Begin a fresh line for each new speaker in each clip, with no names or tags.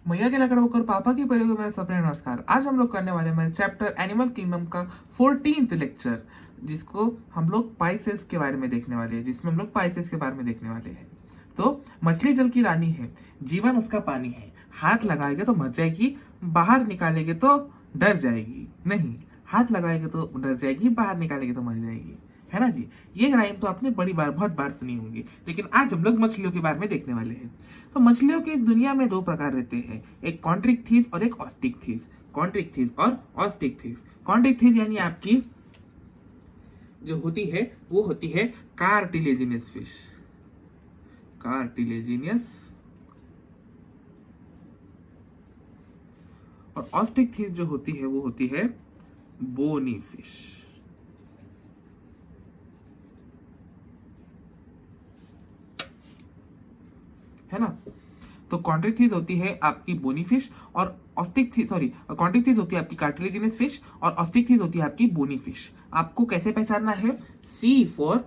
मैया के लकड़ होकर पापा की परी को मेरा सप्रे नमस्कार। आज हम लोग करने वाले हैं मेरे चैप्टर एनिमल किंगडम का 14th लेक्चर, जिसको हम लोग पाइसेस के बारे में देखने वाले हैं, जिसमें हम लोग पाइसेस के बारे में देखने वाले हैं। तो मछली जल की रानी है, जीवन उसका पानी है। हाथ लगाएगा तो मर जाएगी, बाहर निकालेंगे तो डर जाएगी। नहीं, हाथ लगाएगा तो डर जाएगी, बाहर निकालेंगे तो मर जाएगी। है ना जी। ये राइम तो आपने बहुत बार सुनी होंगी, लेकिन आज हम लोग मछलियों के बारे में देखने वाले हैं। तो मछलियों के इस दुनिया में दो प्रकार रहते हैं, एक कॉन्ट्रिक्थीस और एक ऑस्टिक्थीस। कॉन्ट्रिक्थीस और ऑस्टिक्थीस। कॉन्ट्रिक्थीस यानी आपकी जो होती है वो होती है कार्टिलेजिनियस फिश। कार्टिलेजिनियस। और ऑस्टिक्थीस जो होती है वो होती है बोनी फिश। है ना। तो कॉन्ट्रिक्थीस होती है आपकी बोनी फिश और ऑस्टिक्थीस कॉन्ट्रिक्थीस होती है आपकी कार्टिलेजिनस फिश और ऑस्टिक्थीस होती है आपकी बोनी फिश। आपको कैसे पहचानना है? C for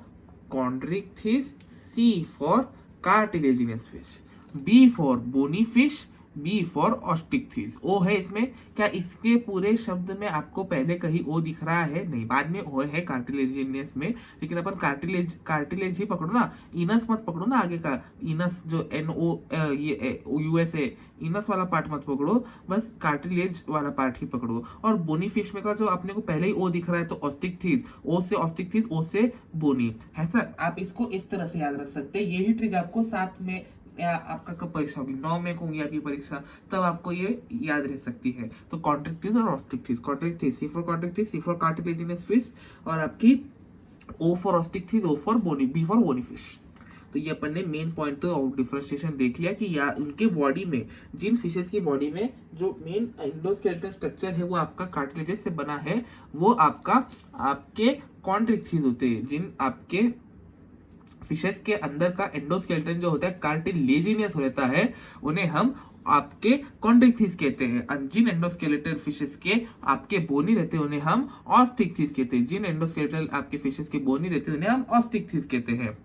Chondrichthyes, C for cartilaginous fish, B for bony fish, B for Osteichthyes. O है इसमें। क्या इसके पूरे शब्द में आपको पहले कहीं ओ दिख रहा है? नहीं, बाद में ओ है कार्टिलेजिनियस में, लेकिन अपन कार्टिलेज ही पकड़ो ना, इनस मत पकड़ो ना आगे का। इनस जो एन ओ ये यूएस है, इनस वाला पार्ट मत पकड़ो, बस कार्टिलेज वाला पार्ट ही पकड़ो। और बोनी फिश में का जो अपने को पहले ही ओ दिख रहा है, तो ऑस्टिक्थीस, ओ से ऑस्टिक्थीस, ओ से बोनी है सर। आप इसको इस तरह से याद रख सकते हैं। यही ट्रिक आपको साथ में या आपका कब परीक्षा होगी, 9 में होगी आपकी परीक्षा, तब आपको ये याद रह सकती है। तो कॉन्ट्रिक्थीस और Osteichthyes. Chondrichthyes, C for Chondrichthyes, C for cartilaginous fish, और आपकी O for Osteichthyes, O for bony, B for bony fish. तो ये अपन ने मेन पॉइंट तो डिफरेंशिएशन देख लिया कि या उनके बॉडी में, जिन फिशेस की बॉडी में जो मेन एंडोस्केलेटल स्ट्रक्चर है वो आपका कार्टिलेजेस से बना है, वो आपके कॉन्ट्रिक्थीस होते हैं। जिन आपके फिशेस के अंदर का एंडोस्केलेटन जो होता है कार्टिलेजिनियस होता है, उन्हें हम आपके कॉन्ट्रिक्थीस कहते हैं। जिन एंडोस्केलेटल फिशेस के आपके बोनी रहते हैं उन्हें हम ऑस्टिक्थीस कहते हैं। जिन एंडोस्केलेटल आपके फिशेस के बोनी रहते हैं उन्हें हम ऑस्टिक्थीस कहते हैं।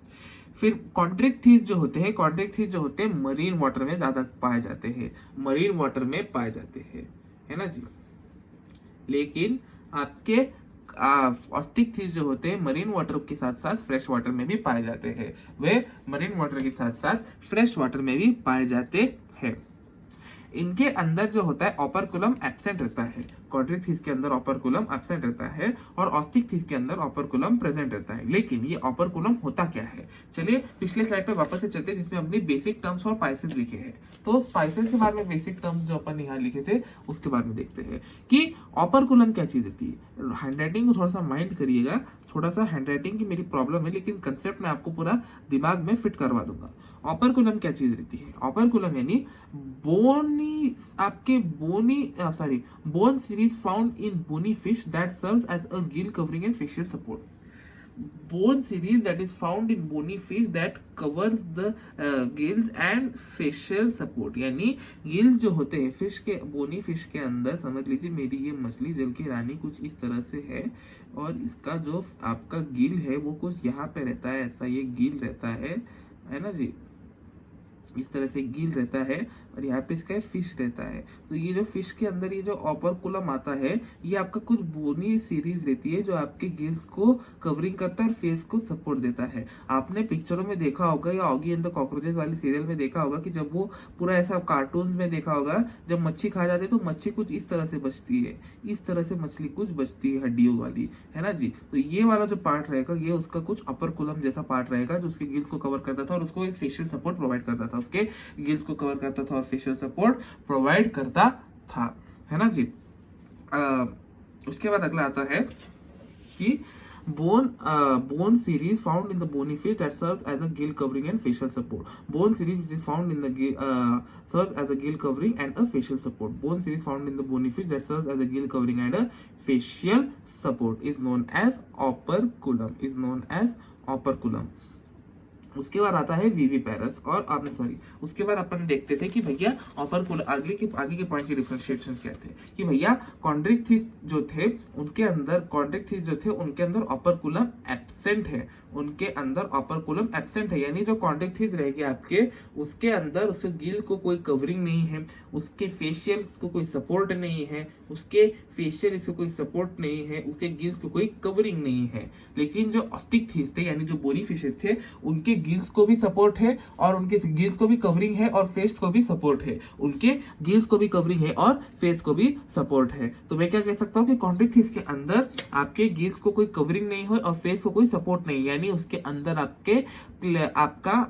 फिर कॉन्ट्रिक्थीस जो होते हैं मरीन वाटर में ज्यादा पाए जाते हैं, मरीन वाटर में पाए जाते हैं, है ना जी। लेकिन आपके ऑस्टिक्थीस जो होते हैं मरीन वाटर के साथ साथ फ्रेश वाटर में भी पाए जाते हैं। वे मरीन वाटर के साथ साथ फ्रेश वाटर में भी पाए जाते हैं। इनके अंदर जो होता है ऑपरकुलम एब्सेंट रहता है। कॉन्ट्रिक्थीस के अंदर ऑपरकुलम एब्सेंट रहता है और ऑस्टिक्थीस के अंदर ऑपरकुलम प्रेजेंट रहता है। लेकिन ये ऑपरकुलम होता क्या है? चलिए पिछले स्लाइड पे वापस से चलते हैं, जिसमें हमने बेसिक टर्म्स फॉर स्पाइसेस लिखे हैं। तो स्पाइसेस के बारे में बेसिक टर्म्स जो अपन यहाँ लिखे थे उसके बारे में देखते हैं कि ऑपरकुलम क्या चीज होती है। हैंडराइटिंग को थोड़ा सा माइंड करिएगा, थोड़ा सा हैंडराइटिंग की मेरी प्रॉब्लम है, लेकिन कंसेप्ट मैं आपको पूरा दिमाग में फिट करवा दूंगा। ऑपरकुलम क्या चीज रहती है? ऑपरकुलम यानी बोनी, आपके bone series found in bony fish that serves as a gill covering and facial support. bone series that is found in bony fish that covers the gills and facial support। यानी gills जो होते हैं fish के, bony fish के अंदर, समझ लीजिए मेरी ये मछली जल की रानी कुछ इस तरह से है, और इसका जो आपका गिल है वो कुछ यहाँ पे रहता है, ऐसा ये गिल रहता है ना जी। इस तरह से गिल रहता है और यहाँ पे इसका फिश रहता है। तो ये जो फिश के अंदर ये जो ऑपरकुलम आता है, ये आपका कुछ बोनी सीरीज रहती है जो आपके गिल्स को कवरिंग करता है और फेस को सपोर्ट देता है। आपने पिक्चरों में देखा होगा या ऑगी एंड द कॉकरोचेस वाली सीरियल में देखा होगा कि जब वो पूरा ऐसा कार्टून में देखा होगा, जब मच्छी खा जाती है तो मच्छी कुछ इस तरह से बचती है, इस तरह से मछली कुछ बचती है हड्डियों वाली, है ना जी। तो ये वाला जो पार्ट रहेगा ये उसका कुछ ऑपरकुलम जैसा पार्ट रहेगा जो उसके गिल्स को कवर करता था और उसको एक फेशियल सपोर्ट प्रोवाइड करता था, उसके गिल्स को कवर करता था और फेशियल सपोर्ट प्रोवाइड करता था, है ना जी। उसके बाद अगला आता है कि bone series found in the bony fish that serves as a gill covering and facial support। bone series which is found in the serves as a gill covering and a facial support। bone series found in the bony fish that serves as a gill covering and a facial support is known as operculum, is known as operculum। उसके बाद आता है viviparous और आपने sorry उसके बाद अपन देखते थे कि भैया ऑपरकुलम आगे के पॉइंट के डिफरेंशिएशंस क्या थे कि भैया कॉन्ड्रिक्थिस जो थे उनके अंदर ऑपरकुलम एब्सेंट है, उनके अंदर ऑपरकुलम एब्सेंट है, यानी जो कॉन्ड्रिक्थिस रहेगी आपके उसके अंदर उसके गिल को कोई कवरिंग नहीं है, उसके फेशियल्स को कोई सपोर्ट नहीं है, उसके गिल्स को कोई कवरिंग नहीं है। लेकिन जो ऑस्टिक्थिस थे यानी जो बोनी फिशेस थे उनके गिल्स को भी सपोर्ट है और उनके गिल्स को भी कवरिंग है और फेस को भी सपोर्ट है, उनके गिल्स को भी कवरिंग है और फेस को भी सपोर्ट है। तो मैं क्या कह सकता हूँ कि कॉन्ड्रिक्थिस के अंदर आपके गिल्स को कोई कवरिंग नहीं है और फेस को कोई सपोर्ट नहीं, यानी उसके अंदर आपका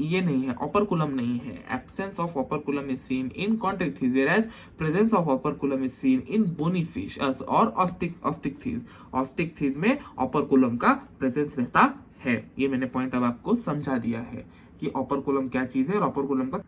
ये नहीं है, ऑपरकुलम नहीं है। Absence of operculum is seen in Chondrichthyes whereas presence of operculum is seen in bony fish और ऑस्टिक्थिस में ऑपरकुलम का प्रेजेंस रहता है। ये मैंने पॉइंट अब आपको समझा दिया है कि ऑपरकुलम क्या चीज है और ऑपरकुलम का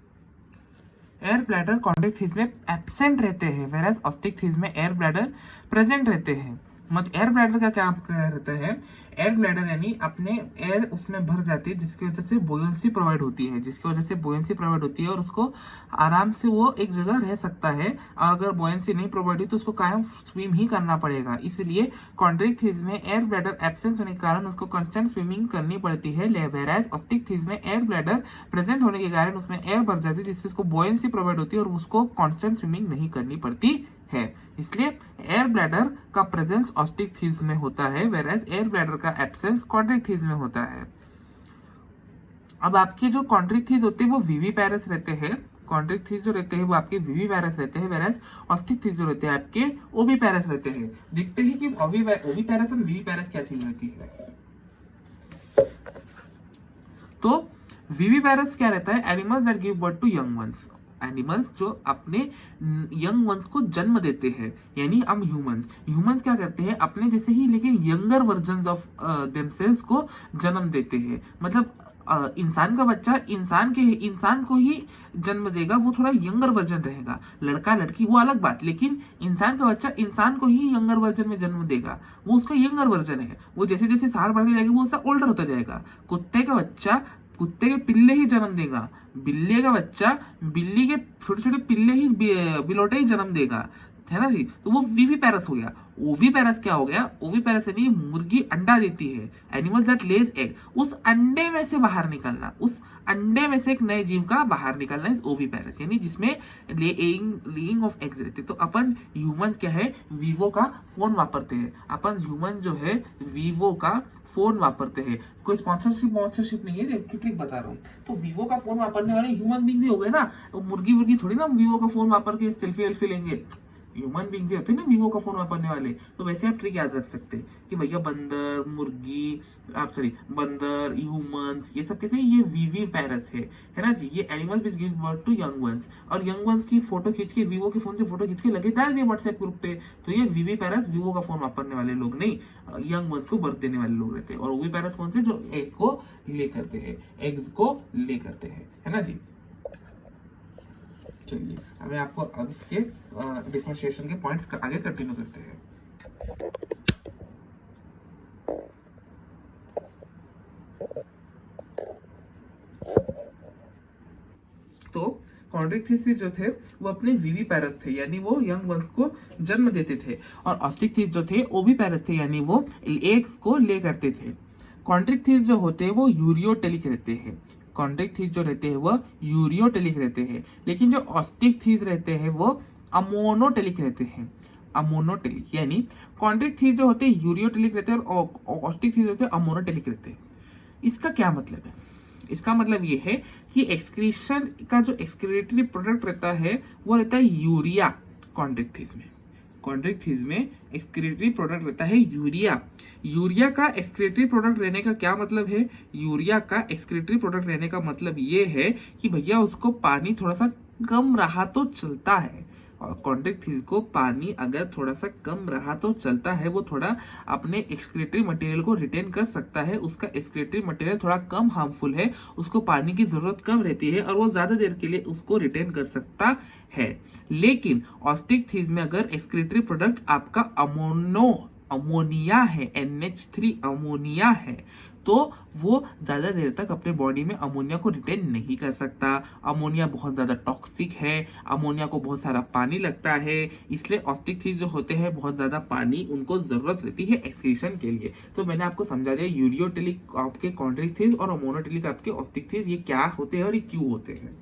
एयर ब्लैडर कॉन्ट्रिक्थिस में एब्सेंट रहते हैं वेयरएज ऑस्टिक्थिस में एयर ब्लैडर प्रेजेंट रहते हैं। मत एयर ब्लैडर का क्या रहता है, एयर ब्लैडर यानी अपने एयर उसमें भर जाती है जिसकी वजह से बोयंसी प्रोवाइड होती है और उसको आराम से वो एक जगह रह सकता है। अगर बोयंसी नहीं प्रोवाइड हुई तो उसको कायम स्विम ही करना पड़ेगा, इसलिए कॉन्ट्रिक्थिस में एयर ब्लैडर एब्सेंस होने के कारण उसको कांस्टेंट स्विमिंग करनी पड़ती है। वेयरएज ऑस्टिक्थिस में एयर ब्लैडर प्रेजेंट होने के कारण उसमें एयर भर जाती है जिससे उसको बोयंसी प्रोवाइड होती है और उसको कांस्टेंट स्विमिंग नहीं करनी पड़ती है। इसलिए एयर ब्लैडर का प्रेजेंस ऑस्टिक्थिस में होता है वेयरएज एयर ब्लैडर का एब्सेंस कॉन्ट्रिक्थिस में होता है। अब आपके जो कॉन्ट्रिक्थिस होते हैं वो विविपेरस रहते हैं, कॉन्ट्रिक्थिस जो रहते हैं वो आपके विविपेरस रहते हैं, वेयरएज ऑस्टिक्थिस जो रहते हैं आपके ओविपेरस रहते हैं। देखते हैं कि ओविपेरस और विविपेरस क्या चीज रहती है। तो विविपेरस क्या रहता है, animals that give birth to young ones, animals जो अपने यंग वंस को जन्म देते हैं, यानी हम ह्यूमंस क्या करते हैं अपने जैसे ही लेकिन यंगर वर्जन्स ऑफ देमसेल्व्स को जन्म देते हैं। मतलब इंसान का बच्चा इंसान को ही जन्म देगा, वो थोड़ा यंगर वर्जन रहेगा, लड़का लड़की वो अलग बात, लेकिन इंसान का बच्चा इंसान को ही यंगर वर्जन में जन्म देगा, वो उसका यंगर वर्जन है। वो जैसे जैसे साल बढ़ते जाएगा वो उसका ओल्डर होता जाएगा। कुत्ते का बच्चा कुत्ते के पिल्ले ही जन्म देगा, बिल्ली का बच्चा बिल्ली के छोटे छोटे पिल्ले ही बिलोटे ही जन्म देगा, है ना जी। तो वो विविपेरस हो गया। ओविपेरस क्या हो गया, ओविपेरस यानी मुर्गी अंडा देती है, एनिमल्स दैट लेज एग, उस अंडे में से बाहर निकलना, उस अंडे में से एक नए जीव का बाहर निकलना इज ओविपेरस, यानी जिसमें लेइंग ऑफ एग्स रहते। तो अपन ह्यूमंस क्या है, वीवो का फोन वापरते हैं, अपन ह्यूमन जो है वीवो का फोन वापरते हैं। कोई स्पॉन्सरशिप नहीं है, ठीक बता रहा हूँ। तो वीवो का फोन वापरने वाले ह्यूमन बींग्स ही हो गए ना, मुर्गी थोड़ी ना वीवो का फोन वापर के सेल्फी वेल्फी लेंगे, ह्यूमन बींग्स होते हैं ना वीवो का फोन वापरने वाले। तो वैसे आप ट्रिक याद रख सकते हैं कि भैया बंदर ह्यूमंस ये सब कैसे, ये विविपेरस है ना जी। ये animal which give birth to young ones, और यंग वंस की फोटो खींच के वीवो के फोन से फोटो खींच के लगे डाल दिए व्हाट्सएप ग्रुप पे। तो ये विविपेरस वीवो का फोन वापरने वाले लोग नहीं, यंग वंस को बर्थ देने वाले लोग रहते हैं। और ओविपेरस कौन से, जो एग को ले करते हैं, एग्स को ले करते हैं, है ना जी। चलिए हमें आपको अब इसके डिफरेंशिएशन के पॉइंट्स आगे कंटिन्यू करते हैं। तो कॉन्ड्रिक्थिस जो थे वो अपने विविपेरस थे, यानी वो यंग वंस को जन्म देते थे, और ऑस्टिक्थिस जो थे ओविपेरस थे, यानी वो एग्स को ले करते थे। कॉन्ड्रिक्थिस जो होते हैं वो यूरियोटेलिक रहते हैं, कॉन्ड्रिक्थिस जो रहते हैं वो यूरियोटेलिक रहते हैं, लेकिन जो ऑस्टिक्थिस रहते हैं वो अमोनोटेलिक रहते हैं, अमोनोटेलिक। यानी कॉन्ड्रिक्थिस जो होते हैं यूरियोटेलिक रहते हैं और ऑस्टिक्थिस जो होते हैं अमोनोटेलिक रहते हैं। इसका क्या मतलब है, इसका मतलब ये है कि एक्सक्रीशन का जो एक्सक्रीटरी प्रोडक्ट रहता है वो रहता है यूरिया। कॉन्ड्रिक्थिस में एक्सक्रीटरी प्रोडक्ट रहता है यूरिया। यूरिया का एक्सक्रीटरी प्रोडक्ट रहने का क्या मतलब है, यूरिया का एक्सक्रीटरी प्रोडक्ट रहने का मतलब ये है कि भैया उसको पानी थोड़ा सा कम रहा तो चलता है, और कॉन्ड्रिक्थिस को पानी अगर थोड़ा सा कम रहा तो चलता है, वो थोड़ा अपने एक्सक्रीटरी मटेरियल को रिटेन कर सकता है, उसका एक्सक्रीटरी मटेरियल थोड़ा कम हार्मफुल है, उसको पानी की जरूरत कम रहती है और वो ज्यादा देर के लिए उसको रिटेन कर सकता है। लेकिन ऑस्टिक्थिस में अगर एक्सक्रीटरी प्रोडक्ट आपका अमोनिया है, NH3 अमोनिया है, तो वो ज़्यादा देर तक अपने बॉडी में अमोनिया को रिटेन नहीं कर सकता। अमोनिया बहुत ज़्यादा टॉक्सिक है, अमोनिया को बहुत सारा पानी लगता है, इसलिए ऑस्टिक थीस जो होते हैं बहुत ज़्यादा पानी उनको ज़रूरत रहती है एक्सक्रीशन के लिए। तो मैंने आपको समझा दिया यूरियोटेलिक आपके कॉन्ड्रिक थीस और मोनोटेलिक आपके ऑस्टिक थीस ये क्या होते हैं और ये क्यों होते हैं।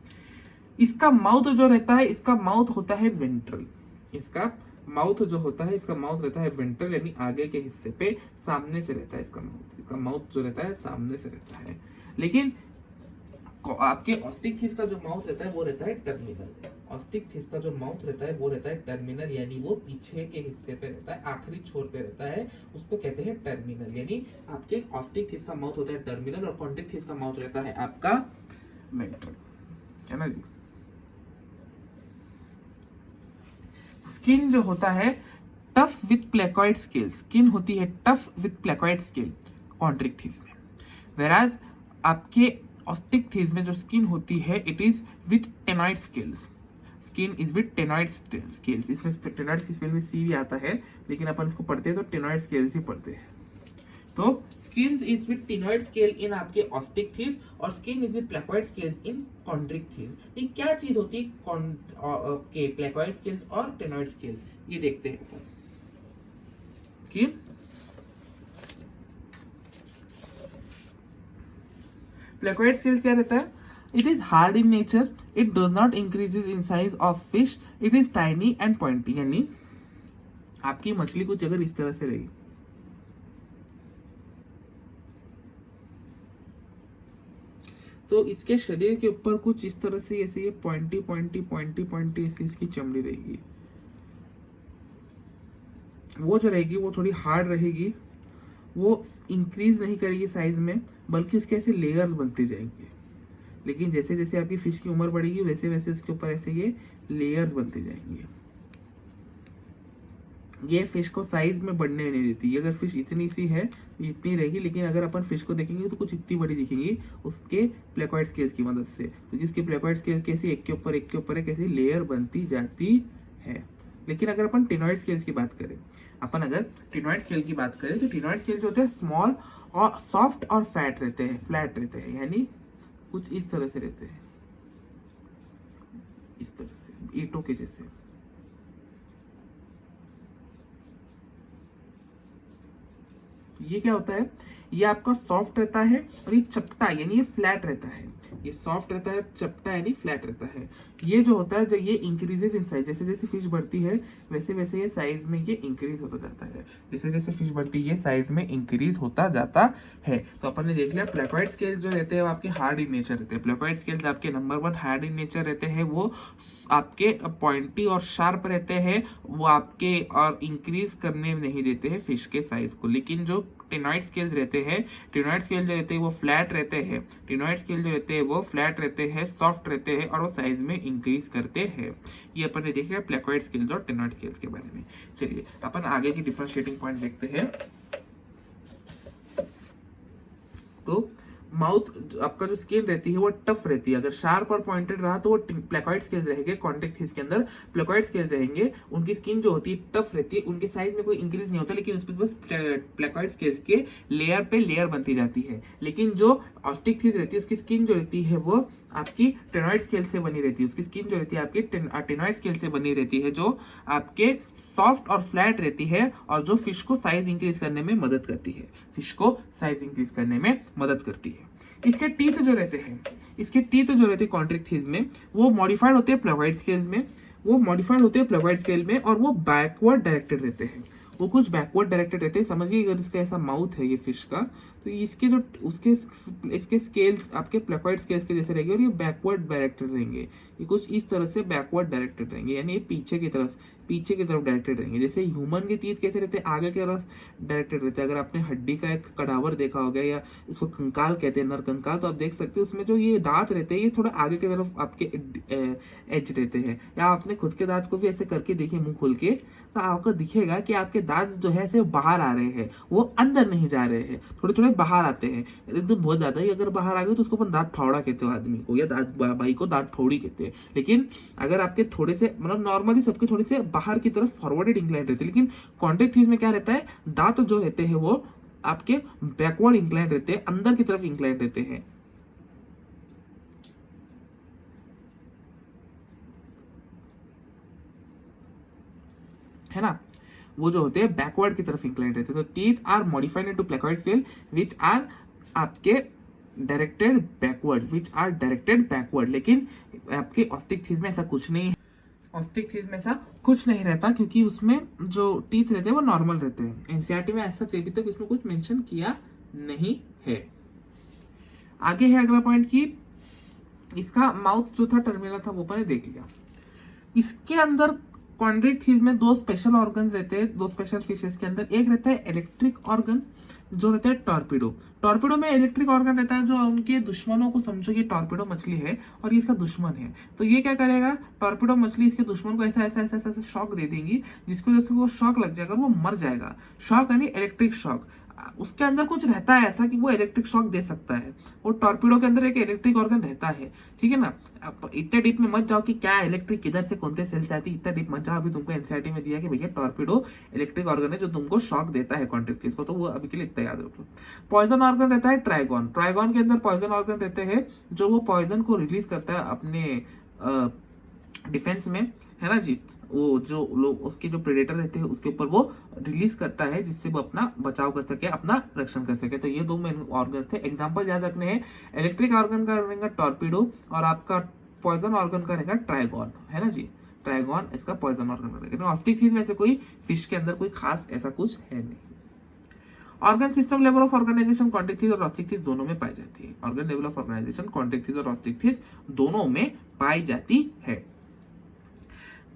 इसका माउथ जो रहता है, इसका माउथ होता है वेंट्रल। इसका माउथ जो होता है, इसका माउथ रहता है वेंट्रल, यानी आगे के हिस्से पे सामने से रहता है इसका माउथ। इसका माउथ जो रहता है सामने से रहता है। लेकिन आपके ऑस्टिक थीस का जो माउथ रहता है वो रहता है टर्मिनल। ऑस्टिक थीस का जो माउथ रहता है वो रहता है टर्मिनल, यानी वो पीछे के हिस्से पे रहता है, आखिरी छोर पे रहता है, उसको कहते हैं टर्मिनल। यानी आपके ऑस्टिक थीस का माउथ होता है टर्मिनल और कॉन्ड्रिक थीस का माउथ रहता है आपका वेंट्रल, है ना जी। स्किन जो होता है tough with placoid scale, skin होती है tough with placoid scale Chondrichthyes में। वेराज आपके ऑस्टिक थीस में जो स्किन होती है it is with टेनॉइड scales. Skin is with टेनॉइड scales. इसमें टेनॉइड की स्पेल में सी भी आता है, लेकिन अपन इसको पढ़ते हैं तो टेनॉइड स्केल्स ही पढ़ते हैं। तो skin is with ctenoid scale in आपके ऑस्टिक थीस और skin is with placoid scales in Chondrichthyes. ये क्या चीज होती है प्लेकॉइड स्केल्स और टेनॉइड स्केल्स, ये देखते हैं अपन कि प्लेकॉइड स्केल्स क्या रहता है। It is hard in nature, it does not increases in size of fish, it is tiny and pointy. यानी आपकी मछली कुछ अगर इस तरह से रहेगी, तो इसके शरीर के ऊपर कुछ इस तरह से ऐसे ये पॉइंटी पॉइंटी पॉइंटी पॉइंटी ऐसे इसकी चमड़ी रहेगी। वो जो रहेगी वो थोड़ी हार्ड रहेगी, वो इंक्रीज नहीं करेगी साइज में, बल्कि उसके ऐसे लेयर्स बनते जाएंगे। लेकिन जैसे जैसे आपकी फिश की उम्र बढ़ेगी वैसे वैसे उसके ऊपर ऐसे ये लेयर्स बनते जाएंगे। ये फिश को साइज में बढ़ने नहीं देती। अगर फिश इतनी सी है इतनी रहेगी, लेकिन अगर अपन फिश को देखेंगे तो कुछ इतनी बड़ी दिखेगी उसके प्लेकॉइड स्केल्स की मदद से। तो जिसके प्लेकॉइड स्केल कैसे एक के ऊपर एक ऐसी लेयर बनती जाती है। लेकिन अगर अपन टेनॉइड स्केल्स की बात करें, अगर टेनॉइड स्केल की बात करें तो टेनॉइड स्केल जो होते हैं स्मॉल और सॉफ्ट और फैट रहते हैं, फ्लैट रहते हैं, यानी कुछ इस तरह से रहते हैं, इस तरह से ईंटों के जैसे। ये क्या होता है, ये आपका सॉफ्ट रहता है और ये चपटा यानी ये फ्लैट रहता है। ये सॉफ्ट रहता है, चपटा यानी फ्लैट रहता है। ये जो होता है जब ये इंक्रीजेस इन साइज, जैसे जैसे फिश बढ़ती है वैसे वैसे ये साइज में ये इंक्रीज होता जाता है। जैसे जैसे फिश बढ़ती है साइज में इंक्रीज होता जाता है। तो अपन ने देख लिया प्लेकॉइड स्केल जो रहते हैं वो आपके हार्ड इन नेचर रहते हैं। प्लेकॉइड स्केल्स आपके नंबर 1 हार्ड इन नेचर रहते हैं, वो आपके पॉइंटी और शार्प रहते हैं, वो आपके और इंक्रीज करने नहीं देते हैं फिश के साइज को। लेकिन जो टेनॉइड स्केल रहते हैं, टेनॉइड स्केल जो रहते हैं वो फ्लैट रहते हैं, टेनॉइड स्केल जो रहते हैं वो फ्लैट रहते हैं, सॉफ्ट रहते हैं और वो साइज में इंक्रीज करते हैं। ये अपन ने देखा प्लेकॉइड स्केल्स और टेनॉइड स्केल्स के बारे में। चलिए अपन आगे की डिफरेंशिएटिंग पॉइंट देखते हैं। तो माउथ आपका जो स्किन रहती है वो टफ रहती है। अगर शार्प और पॉइंटेड रहा तो वो प्लेकॉइड स्केल्स रहेंगे। कॉन्ट्रिक थीस के अंदर प्लेकॉइड स्केल्स रहेंगे, उनकी स्किन जो होती है टफ रहती है, उनके साइज में कोई इंक्रीज नहीं होता, लेकिन उस पर बस प्लेकॉइड स्केल्स के लेयर पे लेयर बनती जाती है। लेकिन जो ऑस्टिक थीस रहती है उसकी स्किन जो रहती है वो आपकी टेनॉइड स्केल से बनी रहती है। उसकी स्किन जो रहती है आपकी टेनॉइड स्केल से बनी रहती है, जो आपके सॉफ्ट और फ्लैट रहती है और जो फिश को साइज इंक्रीज करने में मदद करती है, फिश को साइज इंक्रीज करने में मदद करती है। इसके टीथ जो रहते हैं, इसके टीथ जो रहते हैं कॉन्ट्रिक थीस में वो मॉडिफाइड होते हैं प्लेकॉइड स्केल्स में, वो मॉडिफाइड होते हैं प्लेकॉइड स्केल में, और वो बैकवर्ड डायरेक्टेड रहते हैं। वो कुछ बैकवर्ड डायरेक्टेड रहते हैं। समझिए अगर इसका ऐसा माउथ है ये फिश का, तो इसके जो उसके इसके स्केल्स आपके प्लेकॉइड स्केल्स के जैसे रहेंगे और ये बैकवर्ड डायरेक्टेड रहेंगे। ये कुछ इस तरह से बैकवर्ड डायरेक्टेड रहेंगे, यानी ये पीछे की तरफ डायरेक्टेड रहेंगे। जैसे ह्यूमन के तीत कैसे रहते हैं, आगे की तरफ डायरेक्टेड रहते हैं। अगर आपने हड्डी का एक कडावर देखा होगा या इसको कंकाल कहते हैं, नर कंकाल, तो आप देख सकते हैं उसमें जो ये दांत रहते हैं ये थोड़ा आगे की तरफ आपके एज रहते हैं। या आपने खुद के दांत को भी ऐसे करके देखिए मुंह खोल के, तो आपको दिखेगा कि आपके दांत जो है ऐसे बाहर आ रहे हैं, वो अंदर नहीं जा रहे हैं, थोड़े थोड़े बाहर आते हैं। एकदम बहुत ज्यादा ही अगर बाहर आ गए तो उसको अपन दांत फावड़ा कहते हो आदमी को, या दांत भाई को दांत फावड़ी कहते हैं। लेकिन अगर आपके थोड़े से मतलब नॉर्मली सबके थोड़े से बाहर की तरफ फॉरवर्डेड इंक्लाइंड रहते हैं, लेकिन कॉन्ट्रिक थीस में क्या रहता है, दांत जो रहते हैं वो आपके बैकवर्ड इंक्लाइन रहते हैं, अंदर की तरफ इंक्लाइन रहते हैं। है ना, वो जो होते हैं बैकवर्ड की तरफ इंक्लाइन रहते हैं। तो teeth are modified into placoid scale which are आपके डायरेक्टेड बैकवर्ड, लेकिन आपके ऑस्टिक थीथ में ऐसा कुछ नहीं है। ऑस्टिक थीथ में ऐसा कुछ नहीं रहता क्योंकि उसमें जो टीथ रहते हैं वो नॉर्मल रहते हैं। एनसीईआरटी में ऐसा अभी तक इसमें कुछ मेंशन किया नहीं है। आगे है अगला पॉइंट कि इसका माउथ जो था टर्मिनल था वो अपन ने देख लिया। इसके अंदर कॉन्ड्रिक थीथ में दो स्पेशल ऑर्गन्स रहते हैं, दो स्पेशल फिशेस के अंदर। एक रहता है इलेक्ट्रिक ऑर्गन जो रहता है टॉर्पिडो। टॉर्पिडो में इलेक्ट्रिक ऑर्गन रहता है जो उनके दुश्मनों को, समझो ये टॉर्पिडो मछली है और ये इसका दुश्मन है, तो ये क्या करेगा, टॉर्पिडो मछली इसके दुश्मन को ऐसा ऐसा ऐसा ऐसा शॉक दे देंगी जिसकी वजह से वो शॉक लग जाएगा और वो मर जाएगा। शॉक यानी इलेक्ट्रिक शॉक। उसके अंदर कुछ रहता है ऐसा कि वो इलेक्ट्रिक शॉक दे सकता है। वो टॉर्पिडो के अंदर एक इलेक्ट्रिक ऑर्गन रहता है, ठीक है ना। अब इतने डीप में मत जाओ कि क्या इलेक्ट्रिक किधर से कौन से सेल से आती है, इतना डीप मत जाओ। अभी तुमको एनसीईआरटी में दिया कि भैया टॉर्पिडो इलेक्ट्रिक ऑर्गन है जो तुमको शॉक देता है कॉन्ट्रिक थीथ को, तो वो अभी के लिए इतना याद रखो। पॉइजन ऑर्गन रहता है ट्राइगॉन। ट्राइगॉन के अंदर पॉइजन ऑर्गन रहते हैं जो वो पॉइजन को रिलीज करता है अपने डिफेंस में, है ना जी। वो जो लोग उसके जो प्रेडेटर रहते हैं उसके ऊपर वो रिलीज करता है जिससे वो अपना बचाव कर सके, अपना रक्षण कर सके। तो ये दो मेन ऑर्गन्स थे। एग्जांपल याद रखने हैं, इलेक्ट्रिक ऑर्गन का रहेगा टॉर्पिडो और आपका पॉइजन ऑर्गन का रहेगा ट्राइगॉन, है ना जी। ट्राइगॉन इसका पॉइजन ऑर्गन का रहेगा। ऑस्टिक थीथ में से कोई फिश के अंदर कोई खास ऐसा कुछ है नहीं। Organ system level of organisation Chondrichthyes और ऑस्टिक थीथ दोनों में पाई जाती है। Organ level of organisation Chondrichthyes और ऑस्टिक थीथ दोनों में पाई जाती है।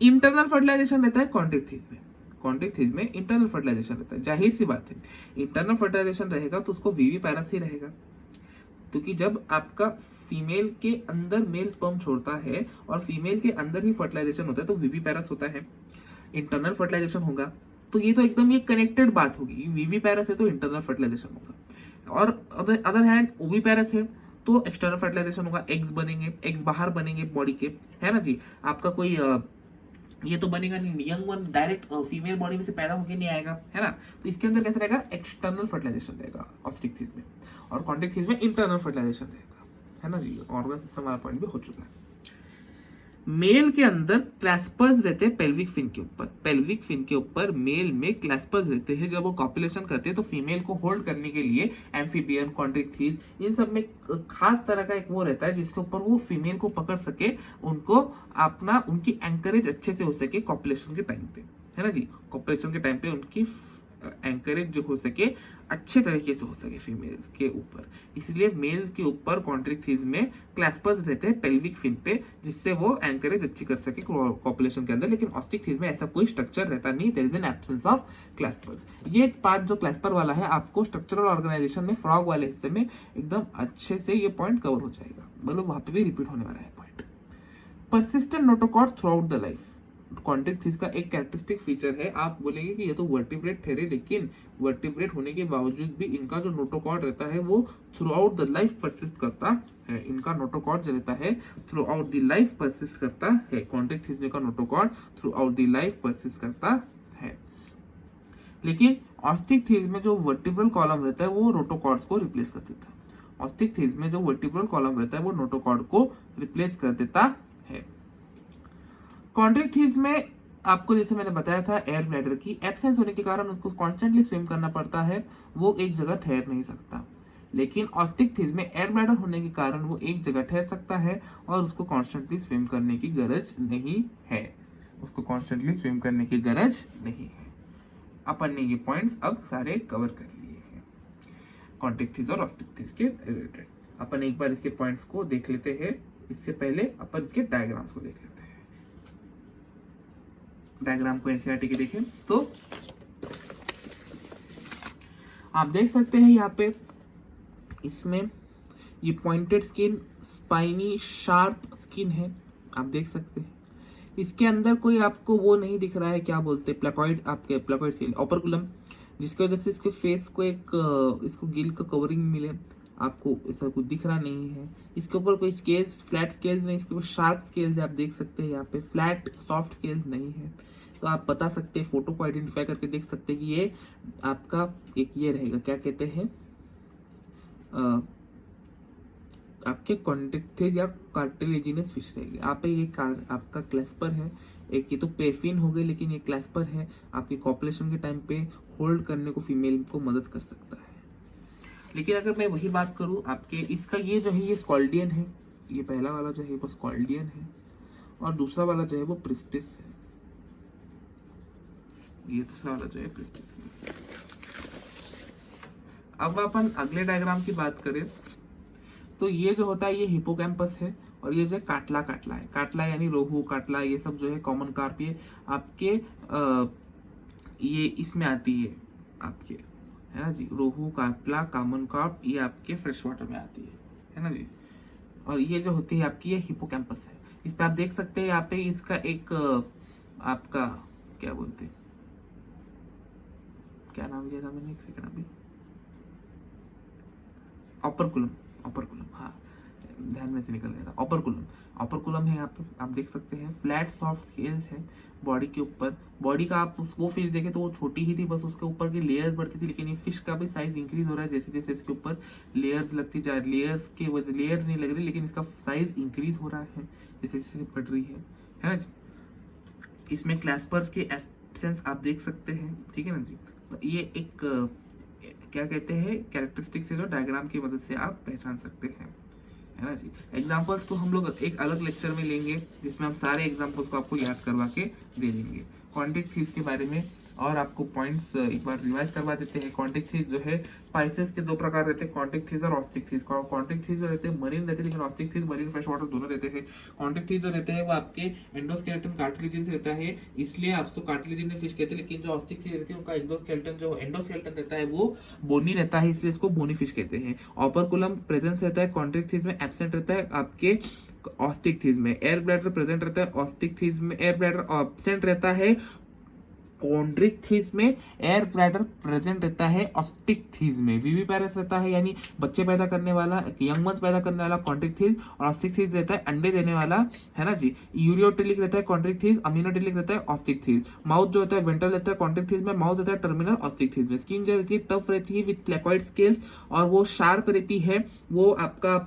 इंटरनल फर्टिलाइजेशन रहता है कॉन्ट्रिक थीथ में। कॉन्ट्रिक थीथ में इंटरनल फर्टिलाइजेशन रहता है। जाहिर सी बात है, इंटरनल फर्टिलाइजेशन रहेगा तो उसको विविपैरस ही रहेगा, क्योंकि जब आपका फीमेल के अंदर मेल स्पर्म छोड़ता है और फीमेल के अंदर ही फर्टिलाइजेशन होता है तो विविपैरस होता है, इंटरनल फर्टिलाइजेशन होगा। तो ये तो एकदम ये कनेक्टेड बात होगी, विविपैरस है तो इंटरनल फर्टिलाइजेशन होगा। और अदर हैंड ओविपैरस है तो एक्सटर्नल फर्टिलाइजेशन होगा, एग्स बनेंगे, एग्स बाहर बनेंगे बॉडी के, है ना जी। आपका कोई ये तो बनेगा नहीं, young one direct female body में से पैदा होकर नहीं आएगा, है ना। तो इसके अंदर कैसा रहेगा, एक्सटर्नल फर्टिलाइजेशन रहेगा ऑस्टिक थीथ में, और कॉन्ट्रिक थीथ में इंटरनल फर्टिलाइजेशन रहेगा, है ना जी। ऑर्गन सिस्टम वाला पॉइंट भी हो चुका है। मेल के अंदर क्लैस्पर्स रहते हैं पेल्विक फिन के ऊपर। पेल्विक फिन के ऊपर मेल में क्लैस्पर्स रहते हैं। जब वो कॉपुलेशन करते हैं तो फीमेल को होल्ड करने के लिए एम्फीबियन, कॉन्ट्रिक थीथ, इन सब में खास तरह का एक वो रहता है जिसके ऊपर वो फीमेल को पकड़ सके, उनको अपना उनकी एंकरेज अच्छे से हो सके कॉपुलेशन के टाइम पे, है ना जी। कॉपुलेशन के टाइम पे उनकी एंकरेज जो हो सके अच्छे तरीके से हो सके फीमेल्स के ऊपर, इसलिए मेल्स के ऊपर कॉन्ट्रिक थीथ में क्लैस्पर्स रहते हैं पेल्विक फिन पे, जिससे वो एंकरेज अच्छी कर सके कॉपुलेशन के अंदर। लेकिन ऑस्टिक थीथ में ऐसा कोई स्ट्रक्चर रहता नहीं, there is an absence of claspers. ये पार्ट जो क्लैस्पर वाला है आपको स्ट्रक्चरल ऑर्गेनाइजेशन में फ्रॉग वाले हिस्से में एकदम अच्छे से ये पॉइंट कवर हो जाएगा, मतलब वहां पे भी रिपीट होने वाला है point. Persistent notochord throughout the life Chondrichthyes का एक कैरेक्टरिस्टिक फीचर है। आप बोलेंगे कि ये तो वर्टिब्रेट ठहरे, लेकिन वर्टिब्रेट होने के बावजूद भी इनका जो नोटोकॉर्ड रहता है वो through out the life persist करता है। इनका नोटोकॉर्ड जो रहता है through out the life persist करता है। कॉन्ट्रिक थीथ का notochord throughout the life persist करता है। लेकिन ऑस्टिक थीथ में जो वर्टिब्रल कॉलम रहता है वो नोटोकॉर्ड्स को रिप्लेस कर देता है। ऑस्टिक थीथ में जो वर्टिब्रल कॉलम रहता है वो नोटोकॉर्ड को रिप्लेस कर देता है। कॉन्ट्रिक थीथ में आपको जैसे मैंने बताया था एयर ब्लैडर की एब्सेंस होने के कारण उसको कॉन्स्टेंटली स्विम करना पड़ता है, वो एक जगह ठहर नहीं सकता। लेकिन ऑस्टिक थीथ में एयर ब्लैडर होने के कारण वो एक जगह ठहर सकता है और उसको कॉन्स्टेंटली स्विम करने की गरज नहीं है, उसको कॉन्स्टेंटली स्विम करने की गरज नहीं है। अपन ने ये पॉइंट्स अब सारे कवर कर लिए हैं कॉन्ट्रिक थीथ और ऑस्टिक थीथ के रिलेटेड। अपन एक बार इसके पॉइंट्स को देख लेते हैं, इससे पहले अपन इसके डायग्राम्स को देख लेते हैं। डायग्राम को एनसीईआरटी के देखें तो आप देख सकते हैं यहाँ पे इसमें ये pointed skin, spiny sharp skin है, आप देख सकते हैं। इसके अंदर कोई आपको वो नहीं दिख रहा है, क्या बोलते हैं, प्लेकॉइड, आपके प्लेकॉइड सेल, ओपरकुलम, जिसकी वजह से इसके फेस को एक इसको गिल का कवरिंग मिले। आपको ऐसा कुछ दिख रहा नहीं है। इसके ऊपर कोई स्केल्स, फ्लैट स्केल्स नहीं, इसके ऊपर शार्प स्केल्स है, आप देख सकते हैं यहाँ पे। फ्लैट सॉफ्ट स्केल्स नहीं है। तो आप बता सकते हैं, फोटो को आइडेंटिफाई करके देख सकते हैं कि ये आपका एक ये रहेगा, क्या कहते हैं, आपके कॉन्ट्रैक्टिव या कार्टिलेजिनस फिश रहेगी। आप ये आपका क्लैस्पर है, एक ये तो पेफिन हो गई, लेकिन ये क्लैस्पर है, आपकी कॉपुलेशन के टाइम पे होल्ड करने को फीमेल को मदद कर सकता है। लेकिन अगर मैं वही बात करूं आपके इसका, ये जो है ये स्कॉल्डियन है, ये पहला वाला जो है वो स्कॉल्डियन है, और दूसरा वाला जो है वो प्रिस्टिस है, ये दूसरा वाला जो है प्रिस्टिस है। अब अपन अगले डायग्राम की बात करें तो ये जो होता है ये हिपोकैम्पस है, और ये जो है काटला है, काटला यानी रोहू, काटला, ये सब जो है कॉमन कार्प, ये आपके ये इसमें आती है आपके, है ना जी, रोहू, काटला, कॉमन कार्प, ये आपके फ्रेश वाटर में आती है ना जी। और ये जो होती है आपकी ये हिपोकैम्पस है। इस पे आप देख सकते हैं यहाँ पे इसका एक आपका क्या बोलते हैं, क्या नाम लिया था मैंने, एक सेकंड अभी, ऑपरकुलम, हाँ ध्यान में से निकल गया था, ऑपरकुलम है यहाँ पे आप देख सकते हैं। फ्लैट सॉफ्ट स्केल्स है बॉडी के ऊपर। बॉडी का आप वो फिश देखे तो वो छोटी ही थी, बस उसके ऊपर की लेयर्स बढ़ती थी, लेकिन ये फिश का भी साइज इंक्रीज हो रहा है जैसे जैसे इसके ऊपर लेयर्स लगती जा रही, लेयर्स के वजह लेयर नहीं लग रही, लेकिन इसका साइज इंक्रीज हो रहा है जैसे जैसे बढ़ रही है ना जी। इसमें क्लैस्पर्स के एब्सेंस आप देख सकते हैं, ठीक है ना जी। तो ये एक क्या कहते हैं कैरेक्टरिस्टिक्स है जो डायग्राम की मदद से आप पहचान सकते हैं, है ना जी। एग्जांपल्स को हम लोग एक अलग लेक्चर में लेंगे जिसमें हम सारे एग्जांपल्स को आपको याद करवा के दे देंगे। कॉन्टेक्ट थीस के बारे में और आपको पॉइंट्स एक बार रिवाइज करवा देते हैं। कॉन्टेक्ट थीस जो है पाइसेस के दो प्रकार रहते हैं, कॉन्टेक्ट थीस और ऑस्टिक थीस। कॉन्टेक्ट थीस जो रहते हैं मरीन रहते हैं, लेकिन ऑस्टिक थीस मरीन फ्रेश वाटर दोनों रहते हैं। कॉन्टेक्ट थीस जो रहते हैं वो आपके एंडोस्केलेटन कार्टिलेजिन से रहता है, इसलिए आपको कार्टिलेजिन फिश कहते हैं। लेकिन जो ऑस्टिक थीस रहती है उनका एक्सोस्केलेटन जो एंडोस्केलेटन रहता है वो बोनी रहता है, इसलिए इसको बोनी फिश कहते हैं। ऑपरकुलम प्रेजेंस रहता है कॉन्टेक्ट थीस में, एब्सेंट रहता है आपके ऑस्टिक थीस में। एयर ब्लैडर प्रेजेंट रहता है ऑस्टिक थीस में, एयर ब्लैडर एब्सेंट रहता है कॉन्ड्रिक थीस में। एयर ब्लैडर प्रेजेंट रहता है ऑस्टिक थीस में। विविपेरस रहता है यानी बच्चे पैदा करने वाला, यंग वंस पैदा करने वाला कॉन्ड्रिक थीस, और ऑस्टिक थीस रहता है अंडे देने वाला, है ना जी। यूरियोटेलिक रहता है कॉन्ड्रिक थीस, अमीनोटेलिक रहता है ऑस्टिक थीस। माउथ जो होता है वेंट्रल रहता है कॉन्ड्रिक थीस में, माउथ रहता है टर्मिनल ऑस्टिक थीस में। स्किन जो रहती है टफ रहती है विथ प्लेकॉइड स्केल्स, और वो शार्प रहती है, वो आपका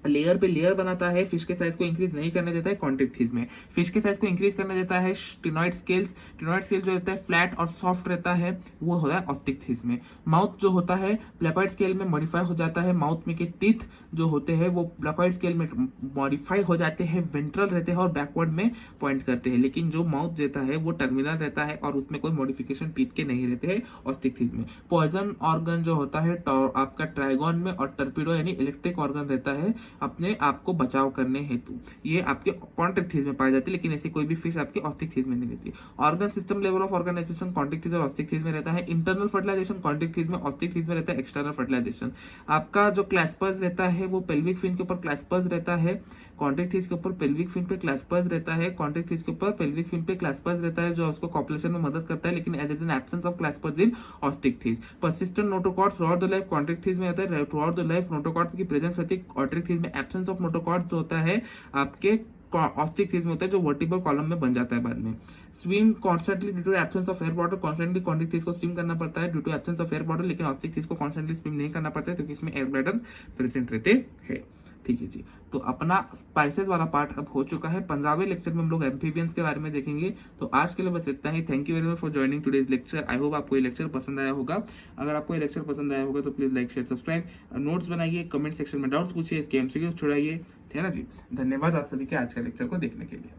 लेयर पे लेयर बनाता है, फिश के साइज को इंक्रीज नहीं करने देता है कॉन्टेक्ट थीस में। फिश के साइज को इंक्रीज करने देता है टिनॉइड स्केल्स। टिनॉइड स्केल जो रहता है फ्लैट और सॉफ्ट रहता है, वो होता है ऑस्टिक थीस में। माउथ जो होता है प्लेकॉइड स्केल में मॉडिफाई हो जाता है, माउथ में के टीथ जो होते हैं वो प्लेकॉइड स्केल में मॉडिफाई हो जाते हैं, वेंट्रल रहते हैं और बैकवर्ड में पॉइंट करते हैं। लेकिन जो माउथ रहता है वो टर्मिनल रहता है और उसमें कोई मॉडिफिकेशन टीथ के नहीं रहते हैं ऑस्टिक थीस में। पॉइजन ऑर्गन जो होता है आपका ट्राइगोन में, और टर्पिडो यानी इलेक्ट्रिक ऑर्गन रहता है अपने आप को बचाव करने हेतु, ये आपके कॉन्टेक्ट थीस में पाई जाती है, लेकिन ऐसी कोई भी फिश आपके ऑस्टिक थीस में नहीं रहती। Organ system level of organisation Chondrichthyes और ऑस्टिक थीस में रहता है। इंटरनल फर्टिलाइजेशन कॉन्टेक्ट थीस में, ऑस्टिक थीस में रहता है एक्सटर्नल फर्टिलाइजेशन। आपका जो क्लैस्पर्स रहता है वो पेल्विक फिन के ऊपर क्लैस्पर्स रहता है, कॉन्टेक्ट थीस के ऊपर पेल्विक फिन पे क्लैस्पर्स रहता है, कॉन्टेक्ट थीस के ऊपर पेल्विक फिन पे क्लैस्पर्स रहता है जो उसको कॉपुलेशन में मदद करता है, लेकिन as an absence of claspers in Osteichthyes. Persistent notochord through the life Chondrichthyes में रहता है, थ्रू द लाइफ नोटोकॉर्ड की प्रेजेंस रहती है ऑस्टिक थीस में। एब्सेंस ऑफ नोटोकॉर्ड जो होता है आपके ऑस्टिक थीस में होता है, जो वर्टिब्रल कॉलम में बन जाता है बाद में। Swim constantly due to absence of air water, constantly Chondrichthyes को स्विम करना पड़ता है due to absence of air water, लेकिन ऑस्टिक थीस को कॉन्स्टेंटली स्विम नहीं करना पड़ता है क्योंकि इसमें एयर ब्लैडर प्रेजेंट रहते हैं, ठीक है जी। तो अपना स्पाइसेस वाला पार्ट अब हो चुका है। 15वें लेक्चर में हम लोग एम्फीबियंस के बारे में देखेंगे। तो आज के लिए बस इतना ही। Thank you very much for joining today's lecture. I hope आपको ये लेक्चर पसंद आया होगा। अगर आपको ये लेक्चर पसंद आया होगा तो please like share subscribe, notes बनाइए, कमेंट सेक्शन में डाउट्स पूछिए, इसके एमसीक्यूज छुड़ाइए, है ना जी। धन्यवाद आप सभी के आज के लेक्चर को देखने के लिए।